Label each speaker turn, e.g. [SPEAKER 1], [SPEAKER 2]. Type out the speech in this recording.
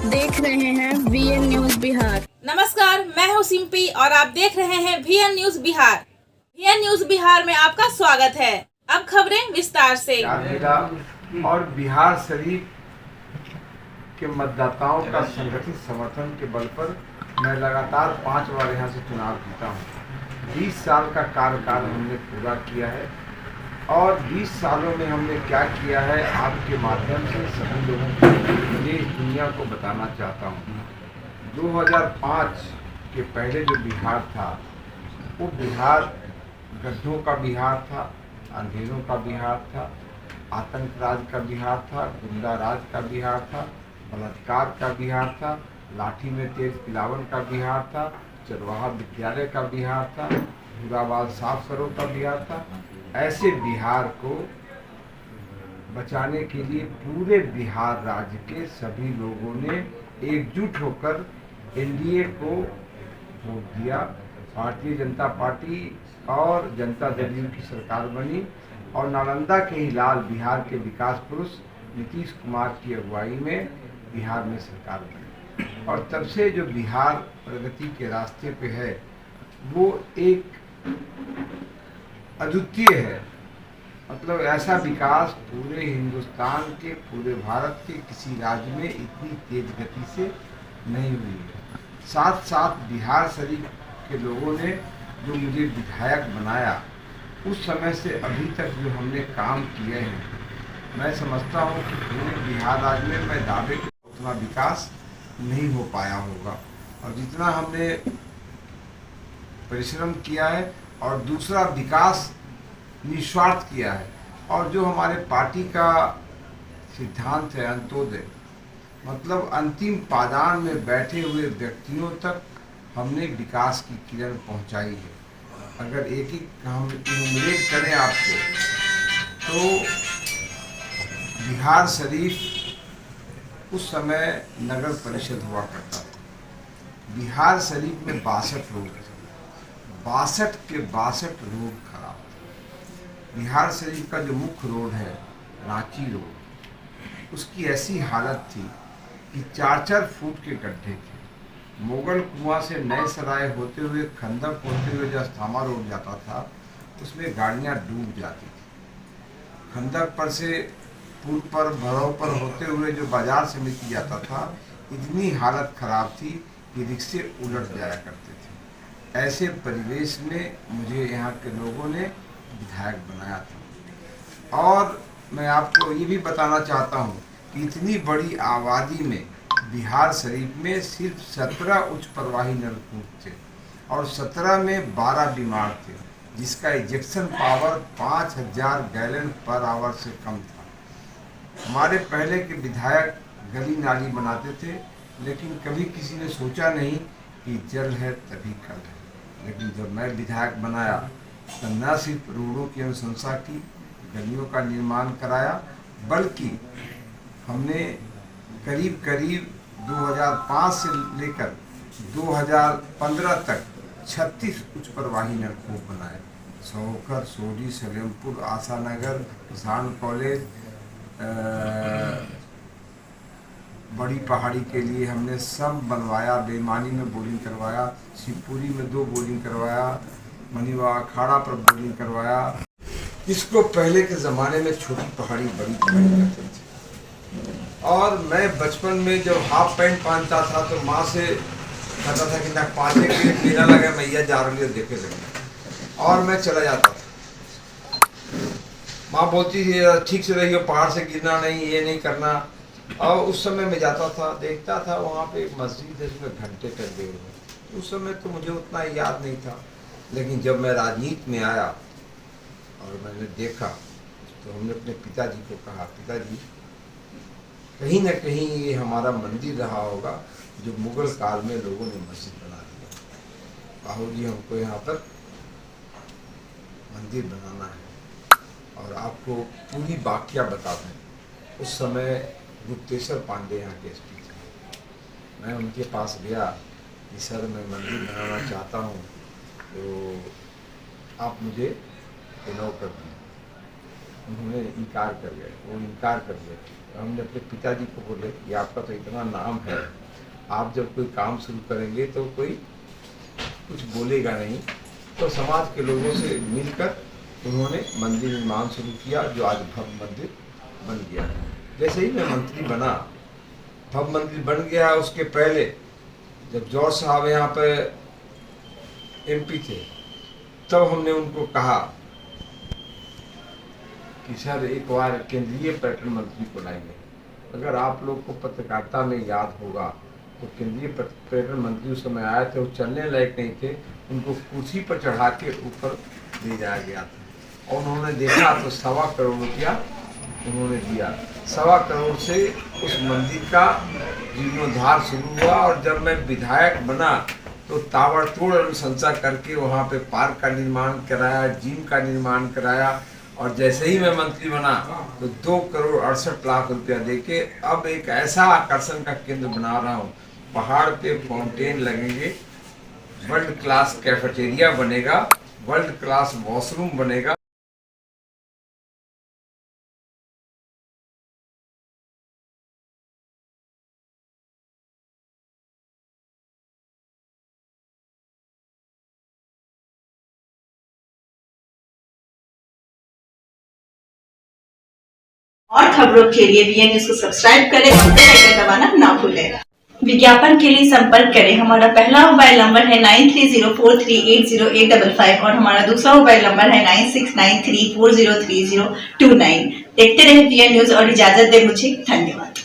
[SPEAKER 1] देख रहे हैं वीएन न्यूज बिहार।
[SPEAKER 2] नमस्कार, मैं हूं सिंपी और आप देख रहे हैं VN news Bihar. VN news Bihar में आपका स्वागत है। अब खबरें विस्तार से।
[SPEAKER 3] और बिहार शरीफ के मतदाताओं का संगठित समर्थन के बल पर मैं लगातार 5 बार यहाँ से चुनाव जीता हूँ। 20 साल का कार्यकाल हमने पूरा किया है और 20 सालों में हमने क्या किया है आपके माध्यम से सभी लोगों को देश दुनिया को बताना चाहता हूँ। 2005 के पहले जो बिहार था वो बिहार गड्ढों का बिहार था, अंधेरों का बिहार था, आतंक राज का बिहार था, गुंडा राज का बिहार था, बलात्कार का बिहार था, लाठी में तेज पिलावन का बिहार था, चरवाहा विद्यालय का बिहार था, बुराबाद साफ सरों का बिहार था। ऐसे बिहार को बचाने के लिए पूरे बिहार राज्य के सभी लोगों ने एकजुट होकर एनडीए को वोट दिया। भारतीय जनता पार्टी और जनता दल यू की सरकार बनी और नालंदा के ही लाल बिहार के विकास पुरुष नीतीश कुमार की अगुवाई में बिहार में सरकार बनी और तब से जो बिहार प्रगति के रास्ते पे है वो एक अद्वितीय है। मतलब ऐसा विकास पूरे हिंदुस्तान के, पूरे भारत के किसी राज्य में इतनी तेज गति से नहीं हुई है। साथ साथ बिहार शरीफ के लोगों ने जो मुझे विधायक बनाया उस समय से अभी तक जो हमने काम किए हैं, मैं समझता हूँ कि पूरे बिहार राज्य में मैं दावे के उतना विकास नहीं हो पाया होगा। और जितना हमने परिश्रम किया है और दूसरा विकास निस्वार्थ किया है और जो हमारे पार्टी का सिद्धांत है अंत्योदय, मतलब अंतिम पायदान में बैठे हुए व्यक्तियों तक हमने विकास की किरण पहुंचाई है। अगर एक एक हम इनुमरेट करें आपको तो बिहार शरीफ उस समय नगर परिषद हुआ करता था। बिहार शरीफ में 62 रोड थे, 62 के 62 रोड खराब थे। बिहार शरीफ का जो मुख्य रोड है रांची रोड, उसकी ऐसी हालत थी कि 4-4 फुट के गड्ढे थे। मोगल कुआं से नए सराय होते हुए खंदक होते हुए जो अस्थामा रोड जाता था उसमें गाड़ियां डूब जाती थी। खंदक पर से पुल पर भरव पर होते हुए जो बाजार समिति जाता था, इतनी हालत खराब थी कि रिक्शे उलट जाया करते थे। ऐसे परिवेश में मुझे यहाँ के लोगों ने विधायक बनाया था। और मैं आपको ये भी बताना चाहता हूँ कि इतनी बड़ी आबादी में बिहार शरीफ में सिर्फ 17 उच्च प्रवाही नलकूप थे और 17 में 12 बीमार थे, जिसका ejection power 5000 gallon per hour से कम था। हमारे पहले के विधायक गली नाली बनाते थे, लेकिन कभी किसी ने सोचा नहीं कि जल है तभी कल है। लेकिन जब मैं विधायक बनाया तो न सिर्फ रोडों की अनुशंसा की, गलियों का निर्माण कराया, बल्कि हमने करीब 2005 से लेकर 2015 तक 36 उच्च प्रवाही नलकूप बनाए। सौखर, सोडी, सलेमपुर, आशानगर, किसान कॉलेज, बड़ी पहाड़ी के लिए हमने सब बनवाया। बेमानी में बोरिंग करवाया, शिवपुरी में 2 बोरिंग करवाया, मनीवा अखाड़ा पर बोरिंग करवाया। इसको पहले के ज़माने में छोटी पहाड़ी बड़ी पहाड़ी करते थे। और मैं बचपन में जब हाफ पैंट पहनता था तो माँ से कहता था कि ना पाँचे के मेला लगा, मैया जा रही है देखे लगे, और मैं चला जाता था। माँ बोलती थी ठीक से रहिए, पहाड़ से गिरना नहीं, ये नहीं करना। और उस समय मैं जाता था, देखता था वहाँ पे एक मस्जिद है जिसमें घंटे तक देर हुए। उस समय तो मुझे उतना याद नहीं था, लेकिन जब मैं राजनीति में आया और मैंने देखा तो हमने अपने पिताजी को कहा, पिताजी कहीं न कहीं ये हमारा मंदिर रहा होगा जो मुगल काल में लोगों ने मस्जिद बना दिया। बाबूजी हमको यहाँ पर मंदिर बनाना है। और आपको पूरी वाकया बता दें, उस समय गुप्तेश्वर पांडे यहाँ के एसपी थे। मैं उनके पास गया कि सर मैं मंदिर बनाना चाहता हूँ, तो आप मुझे अलाउ कर दें। उन्होंने इनकार कर गए, वो इनकार कर गए। हमने अपने पिताजी को बोले कि आपका तो इतना नाम है, आप जब कोई काम शुरू करेंगे तो कोई कुछ बोलेगा नहीं। तो समाज के लोगों से मिलकर उन्होंने मंदिर निर्माण शुरू किया, जो आज भव्य मंदिर बन गया है। जैसे ही मैं मंत्री बना, भव्य मंदिर बन गया। उसके पहले जब जौहर साहब यहाँ पे MP थे, तब हमने उनको कहा कि सर एक बार केंद्रीय पर्यटन मंत्री को लाएंगे। अगर आप लोग को पत्रकारिता में याद होगा तो केंद्रीय पर्यटन मंत्री उस समय आए थे, वो चलने लायक नहीं थे, उनको कुर्सी पर चढ़ा के ऊपर ले जाया गया था। और उन्होंने देखा तो 1.25 करोड़ रुपया उन्होंने दिया। 1.25 करोड़ से उस मंदिर का जीर्णोद्धार शुरू हुआ। और जब मैं विधायक बना तो ताबड़तोड़ अनुशंसा करके वहाँ पे पार्क का निर्माण कराया, जिम का निर्माण कराया। और जैसे ही मैं मंत्री बना तो 2 करोड़ 68 लाख रुपया देके अब एक ऐसा आकर्षण का केंद्र बना रहा हूँ। पहाड़ पे फाउंटेन लगेंगे, वर्ल्ड क्लास कैफेटेरिया बनेगा, वर्ल्ड क्लास वॉशरूम बनेगा।
[SPEAKER 4] और खबरों के लिए VN न्यूज को सब्सक्राइब करें और बेल आइकन दबाना ना भूलें। विज्ञापन के लिए संपर्क करें। हमारा पहला मोबाइल नंबर है 9304380855 और हमारा दूसरा मोबाइल नंबर है 9693403029। देखते रहे VN न्यूज और इजाजत दे मुझे। धन्यवाद।